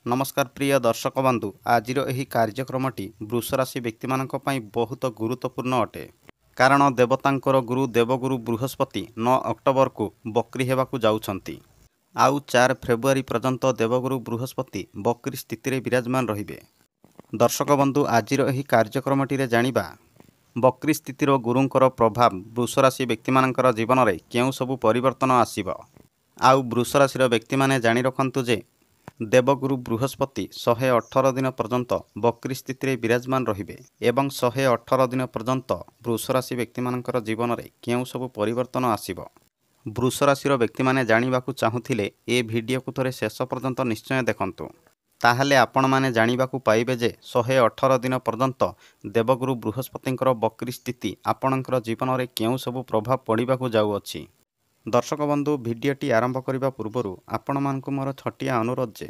नमस्कार प्रिय दर्शक बंधु आज कार्यक्रमटी वृष राशि व्यक्ति बहुत गुरुत्वपूर्ण अटे कारण देवतांकर गुरु देवगुरु बृहस्पति 9 अक्टोबर को बकरी होगाकू जाउछंती। आउ 4 फेब्रुआरी पर्यंत देवगुरु बृहस्पति बकरी स्थिति रे विराजमान रहिबे। दर्शक बंधु आज कार्यक्रमटी जानिबा बकरी स्थितिर गुरुंकर प्रभाव वृष राशि व्यक्ति जीवन में केउं सबु परिवर्तन आसीबो। आउ वृष राशि व्यक्ति माने जानि रखंतु जे देवगुरु बृहस्पति 118 दिन पर्यंत बकरी स्थिति रे विराजमान रहिबे एवं 118 दिन पर्यंत वृष राशि व्यक्ति जीवन में केउं सबु परिवर्तन आसीबो। वृष राशि व्यक्ति माने जानिबाकू चाहुथिले ए वीडियो को थोरे शेष पर्यंत निश्चय देखंतु, ताहले आपण माने जानिबाकू पाइबे जे 118 दिन पर्यंत देवगुरु बृहस्पतिंकर बकरी स्थिति आपणकर जीवन में केउं सबु प्रभाव पड़िबाकू जाउअछि। दर्शक बंधु भिडियोटी आरंभ करने पूर्व आपण मानकु मोर छटिया अनुरोध जे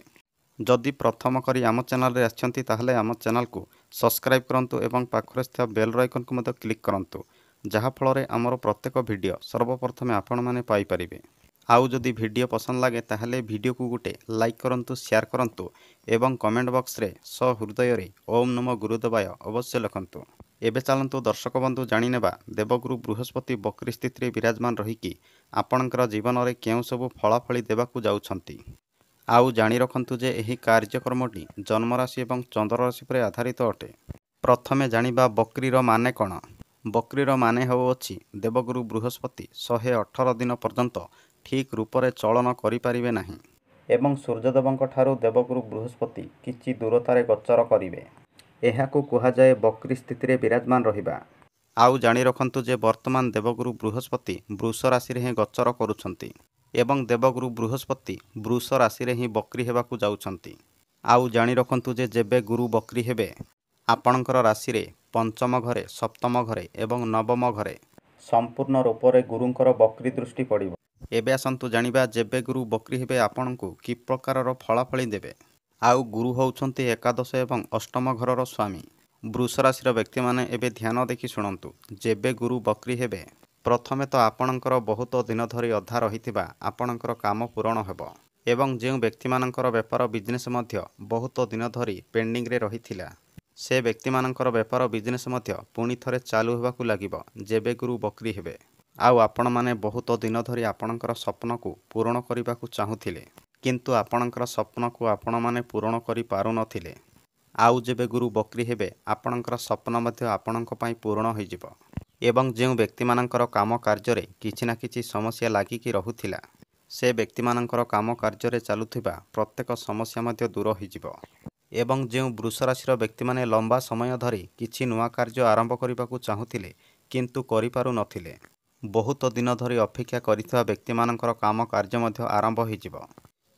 जदि प्रथम करी आम चैनल रे आछंती ताहले आम चैनल को सब्सक्राइब करंतु एवं पाखरे स्थित बेल आइकन को मते क्लिक करंतु, जहा फल रे हमर प्रत्येक वीडियो सर्वप्रथमे आपण माने पाई परिबे। आउ जदि वीडियो पसंद लागे ताहले वीडियो को गुटे लाइक करंतु, शेयर करंतु एवं कमेंट बॉक्स रे सहृदय रे ओम नमो गुरुदेवाय अवश्य लिखंतु। एबे चलंतु दर्शक बंधु जानिनेबा देवगुरु बृहस्पति बकरी स्थिति रे विराजमान रहिकी आपणकर जीवन में केउं सबु फलाफली देवाकू जाउछंती। आउ जानि रखंतु जे एही कार्यक्रमटी जन्मराशि एवं चंद्र राशि पर आधारित अटे। प्रथमे जानिबा बकरीर माने कण। बकरीर माने होउछि देवगुरु बृहस्पति 118 दिन पर्यंत ठीक रूप से चलन करि परिबे नाही एवं सूर्यदेवंक ठारू देवगुरु बृहस्पति किछि दूरतारे गोचर करिवे। एहाकू कुहा जाए बकरी स्थिति रे विराजमान रहिबा। आउ जानि रखंतु जे वर्तमान देवगुरु बृहस्पति वृष राशि रे गोचर करुछंती एवं देवगुरु बृहस्पति वृष राशि रे ही बकरी हेबाकू जाउछंती। आउ जानि रखंतु जे जेबे गुरु बकरी हेबे आपणकर राशि रे पंचम घरे, सप्तम घरे एवं नवम घरे संपूर्ण रूप से गुरुंकर बकरी दृष्टि पड़िबो। एबे आसंतु जानिबा जेबे गुरु बकरी हेबे आपणकू कि प्रकारर फलाफली देबे। आउ गुरु होउछंती एकादश एवं अष्टम घरर स्वामी। वृष राशि व्यक्ति माने एबे ध्यान देखि शुणंतु, जेबे गुरु बकरी हेबे प्रथमे तो आपणकर बहुत दिन धरी अधा रहिथिबा आपणकर काम पूरण हेबो एवं जे व्यक्ति मानकर व्यापार बिजनेस मध्य बहुत दिन धरी पेंडिंग रे रहिथिला से व्यक्ति मानकर व्यापार बिजनेस मध्य पुणी थरे चालू हेबाकू लागिबो जेबे गुरु बकरी हेबे। आउ आपण माने बहुत दिन धरी आपणकर स्वप्न को पूरण करिबाकू चाहुथिले किंतु आपणकर स्वप्न को आपण माने पूरण करि पारु नथिले। आउ जेबे गुरु बकरी हेबे आपणकर स्वप्न मध्य आपणक पई पूर्ण होई जिवो एवं जे व्यक्ति मानकर काम कार्य रे किछि ना किछि समस्या लागिकी रहुथिला से व्यक्ति मानकर काम कार्य रे चालुथिबा प्रत्येक समस्या मध्य दूर होई जिवो एवं जे वृष राशि व्यक्ति माने लंबा समय धरी किछि नुआ कार्य आरंभ करिबाकू चाहुथिले किंतु करि पारु नथिले, बहुत दिन धरी अपेक्षा करिथिबा व्यक्ति मानकर काम कार्य मध्य आरंभ होई जिवो।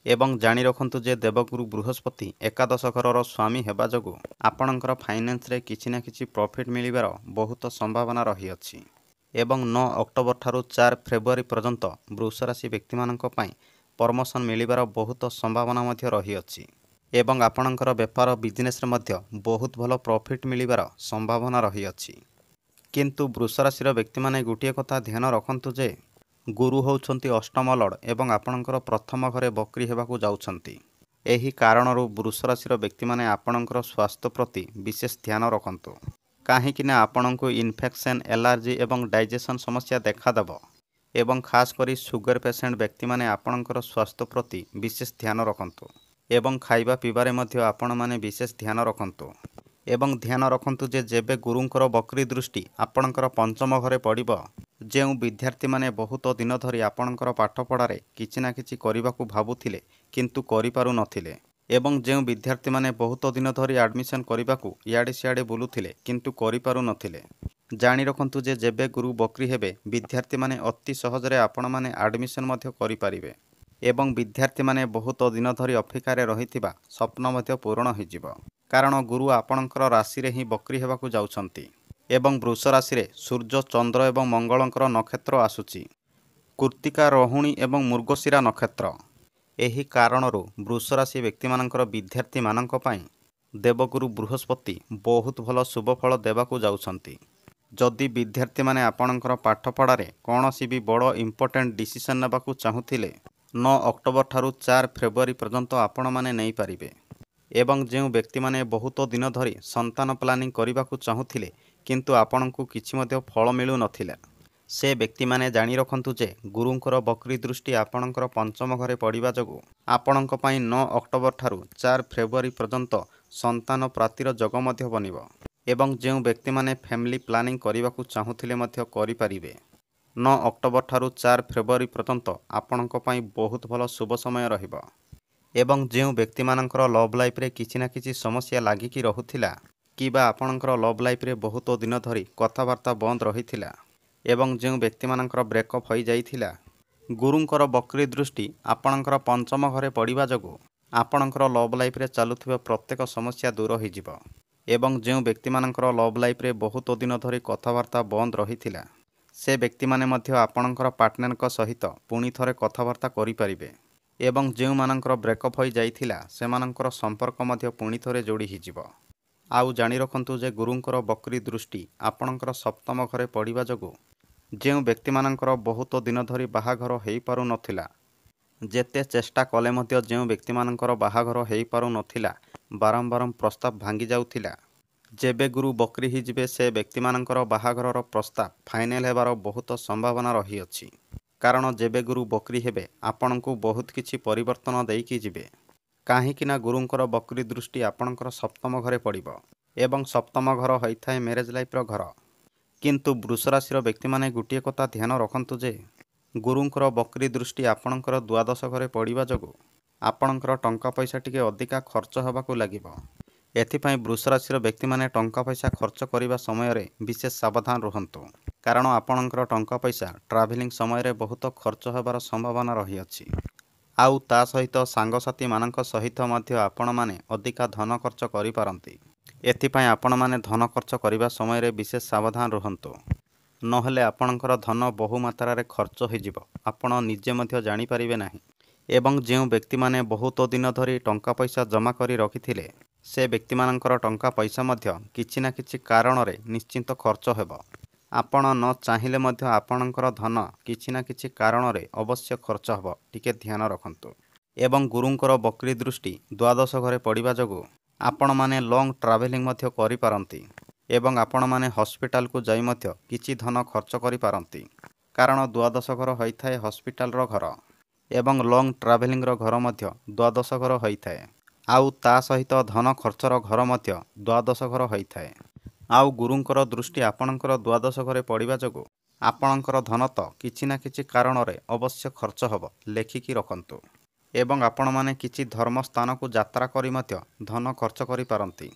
एवं जानि रखंतु जे देवगुरु बृहस्पति एकादश घरर स्वामी हेबा जोगु आपणकर फाइनेंस रे किछि ना किछि प्रॉफिट मिलिबार बहुत संभावना रही अछि एवं 9 अक्टोबर ठारू 4 फेब्रुआरी पर्यंत वृष राशि व्यक्ति मानक पई प्रमोशन मिलिबार बहुत संभावना मध्य रही अछि एवं आपणकर व्यापार बिजनेस रे मध्य बहुत भलो प्रॉफिट मिलिबार संभावना रही अछि। किंतु वृष राशि व्यक्ति माने गोटिए कथा ध्यान रखंतु जे गुरु होउछंती अष्टम लॉर्ड एवं आपणकर प्रथम घरे बकरी हेबाकू जाउछंती। एही कारणरू वृष राशि व्यक्ति माने आपणकर स्वास्थ्य प्रति विशेष ध्यान रखंतु, काहेकि ना आपणको इन्फेक्शन, एलर्जी एवं डाइजेशन समस्या देखा देबो एवं खास करी सुगर पेशेंट व्यक्ति माने आपणकर स्वास्थ्य प्रति विशेष ध्यान रखंतु एवं खाइबा पीबारे मध्य आपण माने विशेष ध्यान रखंतु एवं ध्यान रखंतु जे जेबे गुरुंकर बकरी दृष्टि आपणकर पंचम घरे पड़िबो जे विद्यार्थी माने बहुत दिन धरी आपणकर पाठ पढ़ारे किछि ना किछि करिबाकू भाबुथिले किंतु करि पारु नथिले एवं जे विद्यार्थी माने बहुत दिन धरी एडमिशन करिबाकू इयाडे सियाडे बुलुथिले किंतु करि पारु नथिले, जानि रखंतु जे जेबे गुरु बकरी हेबे विद्यार्थी माने अति सहजरे आपण माने एडमिशन मध्य करि पारिबे एवं विद्यार्थी माने बहुत दिन धरी अपेक्षारे रहिथिबा स्वप्न मध्य पूर्ण होई जिवो कारण गुरु आपणकर राशि रे ही बकरी हेबाकू जाउछंती एवं वृष राशि रे सूर्य, चंद्र एवं मंगलंकर नक्षत्र आसुची कृत्तिका, रोहिणी एवं मृगशिरा नक्षत्र। एही कारणरू वृष राशि व्यक्ति मानकर विद्यार्थी मानक पई देवगुरु बृहस्पति बहुत भल शुभ फल देबाकू जाउछंती। जदि विद्यार्थी माने आपणकर पाठ पढ़ारे कौनसी भी बड़ इंपोर्टेंट डिसीजन नेबाकू चाहुथिले 9 अक्टोबर ठारू 4 फेब्रुआरी पर्यंत आपण माने नहीं पारिबे। ଏବଂ ଯେଉଁ ବ୍ୟକ୍ତିମାନେ ବହୁତ ଦିନ ଧରି ସନ୍ତାନ ପ୍ଲାନିଂ କରିବାକୁ ଚାହୁଁଥିଲେ କିନ୍ତୁ ଆପଣଙ୍କୁ କିଛି ମଧ୍ୟ ଫଳ ମିଳୁନଥିଲା, ସେ ବ୍ୟକ୍ତିମାନେ ଜାଣି ରଖନ୍ତୁ ଯେ ଗୁରୁଙ୍କର ବକ୍ରି ଦୃଷ୍ଟି ଆପଣଙ୍କର ପଞ୍ଚମ ଘରେ ପଡ଼ିବା ଯୋଗୁଁ ଆପଣଙ୍କ ପାଇଁ 9 ଅକ୍ଟୋବର ଠାରୁ 4 ଫେବୃଆରୀ ପର୍ଯ୍ୟନ୍ତ ସନ୍ତାନ ପ୍ରାପ୍ତିର ଯୋଗ ମଧ୍ୟ ବନିବ। ଏବଂ ଯେଉଁ ବ୍ୟକ୍ତିମାନେ ଫ୍ୟାମିଲି ପ୍ଲାନିଂ କରିବାକୁ ଚାହୁଁଥିଲେ ମଧ୍ୟ କରିପାରିବେ। 9 ଅକ୍ଟୋବର ଠାରୁ 4 ଫେବୃଆରୀ ପର୍ଯ୍ୟନ୍ତ ଆପଣଙ୍କ ପାଇଁ ବହୁତ ଭଲ ଶୁଭ ସମୟ ରହିବ। ଏବଂ ଯେଉଁ ବ୍ୟକ୍ତିମାନଙ୍କର ଲଭ୍ ଲାଇଫ୍ରେ କିଛି ନା କିଛି ସମସ୍ୟା ଲାଗିକି ରହୁଥିଲା କିମ୍ବା ଆପଣଙ୍କର ଲଭ୍ ଲାଇଫ୍ରେ ବହୁତ ଦିନ ଧରି କଥାବାର୍ତ୍ତା ବନ୍ଦ ରହିଥିଲା ଏବଂ ଯେଉଁ ବ୍ୟକ୍ତିମାନଙ୍କର ବ୍ରେକଅପ୍ ହୋଇଯାଇଥିଲା, ଗୁରୁଙ୍କର ବକ୍ରି ଦୃଷ୍ଟି ଆପଣଙ୍କର ପଞ୍ଚମ ଘରେ ପଡ଼ିବା ଯୋଗୁଁ ଆପଣଙ୍କର ଲଭ୍ ଲାଇଫ୍ରେ ଚାଲୁଥିବା ପ୍ରତ୍ୟେକ ସମସ୍ୟା ଦୂର ହୋଇଯିବ। ଏବଂ ଯେଉଁ ବ୍ୟକ୍ତିମାନଙ୍କର ଲଭ୍ ଲାଇଫ୍ରେ ବହୁତ ଦିନ ଧରି କଥାବାର୍ତ୍ତା ବନ୍ଦ ରହିଥିଲା, ସେ ବ୍ୟକ୍ତିମାନେ ମଧ୍ୟ ଆପଣଙ୍କର ପାର୍ଟନରଙ୍କ ସହିତ ପୁଣି ଥରେ କଥାବାର୍ତ୍ତା କରିପାରିବେ। ଏବଂ ଯେଉଁମାନଙ୍କର ବ୍ରେକଅପ୍ ହୋଇଯାଇଥିଲା ସେମାନଙ୍କର ସମ୍ପର୍କ ମଧ୍ୟ ପୁଣି ଥରେ ଯୋଡ଼ି ହୋଇଯିବ। ଆଉ ଜାଣି ରଖନ୍ତୁ ଯେ ଗୁରୁଙ୍କର ବକ୍ରି ଦୃଷ୍ଟି ଆପଣଙ୍କର ସପ୍ତମ ଘରେ ପଡ଼ିବା ଯୋଗୁଁ ଯେଉଁ ବ୍ୟକ୍ତିମାନଙ୍କର ବହୁତ ଦିନ ଧରି ବାହାଘର ହୋଇପାରୁନଥିଲା, ଯେତେ ଚେଷ୍ଟା କଲେ ମଧ୍ୟ ଯେଉଁ ବ୍ୟକ୍ତିମାନଙ୍କର ବାହାଘର ହୋଇପାରୁନଥିଲା, ବାରମ୍ବାର ପ୍ରସ୍ତାବ ଭାଙ୍ଗି ଯାଉଥିଲା, ଯେବେ ଗୁରୁ ବକ୍ରି ହୋଇଯିବେ ସେ ବ୍ୟକ୍ତିମାନଙ୍କର ବାହାଘରର ପ୍ରସ୍ତାବ ଫାଇନାଲ ହେବାର ବହୁତ ସମ୍ଭାବନା ରହିଅଛି। କାରଣ ଯେବେ ଗୁରୁ ବକ୍ରି ହେବେ ଆପଣଙ୍କୁ ବହୁତ କିଛି ପରିବର୍ତ୍ତନ ଦେଇକି ଯିବେ। କାହିଁକି ନା ଗୁରୁଙ୍କର ବକ୍ରି ଦୃଷ୍ଟି ଆପଣଙ୍କର ସପ୍ତମ ଘରେ ପଡ଼ିବ ଏବଂ ସପ୍ତମ ଘର ହୋଇଥାଏ ମ୍ୟାରେଜ୍ ଲାଇଫ୍ର ଘର। କିନ୍ତୁ ବୃଷ ରାଶିର ବ୍ୟକ୍ତିମାନେ ଗୋଟିଏ କଥା ଧ୍ୟାନ ରଖନ୍ତୁ ଯେ ଗୁରୁଙ୍କର ବକ୍ରି ଦୃଷ୍ଟି ଆପଣଙ୍କର ଦ୍ୱାଦଶ ଘରେ ପଡ଼ିବା ଯୋଗୁଁ ଆପଣଙ୍କର ଟଙ୍କା ପଇସା ଟିକେ ଅଧିକା ଖର୍ଚ୍ଚ ହେବାକୁ ଲାଗିବ। ଏଥିପାଇଁ ବୃଷ ରାଶିର ବ୍ୟକ୍ତିମାନେ ଟଙ୍କା ପଇସା ଖର୍ଚ୍ଚ କରିବା ସମୟରେ ବିଶେଷ ସାବଧାନ ରୁହନ୍ତୁ। କାରଣ ଆପଣଙ୍କର ଟଙ୍କା ପଇସା ଟ୍ରାଭେଲିଂ ସମୟରେ ବହୁତ ଖର୍ଚ୍ଚ ହେବାର ସମ୍ଭାବନା ରହିଅଛି। ଆଉ ତା ସହିତ ସାଙ୍ଗସାଥିମାନଙ୍କ ସହିତ ମଧ୍ୟ ଆପଣମାନେ ଅଧିକା ଧନ ଖର୍ଚ୍ଚ କରିପାରନ୍ତି। ଏଥିପାଇଁ ଆପଣମାନେ ଧନ ଖର୍ଚ୍ଚ କରିବା ସମୟରେ ବିଶେଷ ସାବଧାନ ରୁହନ୍ତୁ। ନହେଲେ ଆପଣଙ୍କର ଧନ ବହୁ ମାତ୍ରାରେ ଖର୍ଚ୍ଚ ହୋଇଯିବ, ଆପଣ ନିଜେ ମଧ୍ୟ ଜାଣିପାରିବେ ନାହିଁ। ଏବଂ ଯେଉଁ ବ୍ୟକ୍ତିମାନେ ବହୁତ ଦିନ ଧରି ଟଙ୍କା ପଇସା ଜମା କରି ରଖିଥିଲେ, ସେ ବ୍ୟକ୍ତିମାନଙ୍କର ଟଙ୍କା ପଇସା ମଧ୍ୟ କିଛି ନା କିଛି କାରଣରେ ନିଶ୍ଚିନ୍ତ ଖର୍ଚ୍ଚ ହେବ। ଆପଣ ନ ଚାହିଁଲେ ମଧ୍ୟ ଆପଣଙ୍କର ଧନ କିଛି ନା କିଛି କାରଣରେ ଅବଶ୍ୟ ଖର୍ଚ୍ଚ ହେବ, ଟିକେ ଧ୍ୟାନ ରଖନ୍ତୁ। ଏବଂ ଗୁରୁଙ୍କର ବକ୍ରି ଦୃଷ୍ଟି ଦ୍ୱାଦଶ ଘରେ ପଡ଼ିବା ଯୋଗୁଁ ଆପଣମାନେ ଲଙ୍ଗ୍ ଟ୍ରାଭେଲିଂ ମଧ୍ୟ କରିପାରନ୍ତି ଏବଂ ଆପଣମାନେ ହସ୍ପିଟାଲକୁ ଯାଇ ମଧ୍ୟ କିଛି ଧନ ଖର୍ଚ୍ଚ କରିପାରନ୍ତି। କାରଣ ଦ୍ୱାଦଶ ଘର ହୋଇଥାଏ ହସ୍ପିଟାଲର ଘର ଏବଂ ଲଙ୍ଗ୍ ଟ୍ରାଭେଲିଂର ଘର ମଧ୍ୟ ଦ୍ୱାଦଶ ଘର ହୋଇଥାଏ। ଆଉ ତା ସହିତ ଧନ ଖର୍ଚ୍ଚର ଘର ମଧ୍ୟ ଦ୍ୱାଦଶ ଘର ହୋଇଥାଏ। ଆଉ ଗୁରୁଙ୍କର ଦୃଷ୍ଟି ଆପଣଙ୍କର ଦ୍ୱାଦଶ ଘରେ ପଡ଼ିବା ଯୋଗୁଁ ଆପଣଙ୍କର ଧନ ତ କିଛି ନା କିଛି କାରଣରେ ଅବଶ୍ୟ ଖର୍ଚ୍ଚ ହେବ, ଲେଖିକି ରଖନ୍ତୁ। ଏବଂ ଆପଣମାନେ କିଛି ଧର୍ମ ସ୍ଥାନକୁ ଯାତ୍ରା କରି ମଧ୍ୟ ଧନ ଖର୍ଚ୍ଚ କରିପାରନ୍ତି।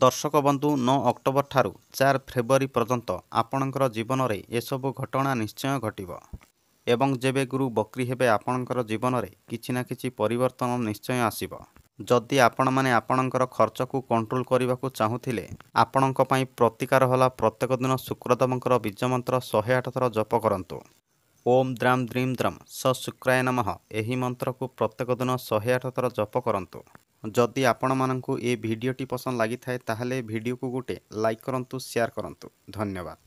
ଦର୍ଶକ ବନ୍ଧୁ, 9 ଅକ୍ଟୋବର ଠାରୁ 4 ଫେବୃଆରୀ ପର୍ଯ୍ୟନ୍ତ ଆପଣଙ୍କର ଜୀବନରେ ଏସବୁ ଘଟଣା ନିଶ୍ଚୟ ଘଟିବ। ଏବଂ ଯେବେ ଗୁରୁ ବକ୍ରି ହେବେ ଆପଣଙ୍କର ଜୀବନରେ କିଛି ନା କିଛି ପରିବର୍ତ୍ତନ ନିଶ୍ଚୟ ଆସିବ। ଯଦି ଆପଣମାନେ ଆପଣଙ୍କର ଖର୍ଚ୍ଚକୁ କଣ୍ଟ୍ରୋଲ କରିବାକୁ ଚାହୁଁଥିଲେ, ଆପଣଙ୍କ ପାଇଁ ପ୍ରତିକାର ହେଲା ପ୍ରତ୍ୟେକ ଦିନ ଶୁକ୍ରଦେବଙ୍କର ବୀଜମନ୍ତ୍ର 108 ଥର ଜପ କରନ୍ତୁ। ଓମ୍ ଦ୍ରାମ୍ ଦ୍ରିମ୍ ଦ୍ରମ୍ ସ ଶୁକ୍ରାୟ ନମଃ। ଏହି ମନ୍ତ୍ରକୁ ପ୍ରତ୍ୟେକ ଦିନ 108 ଥର ଜପ କରନ୍ତୁ। ଯଦି ଆପଣମାନଙ୍କୁ ଏ ଭିଡ଼ିଓଟି ପସନ୍ଦ ଲାଗିଥାଏ ତାହେଲେ ଭିଡ଼ିଓକୁ ଗୋଟେ ଲାଇକ୍ କରନ୍ତୁ, ସେୟାର କରନ୍ତୁ। ଧନ୍ୟବାଦ।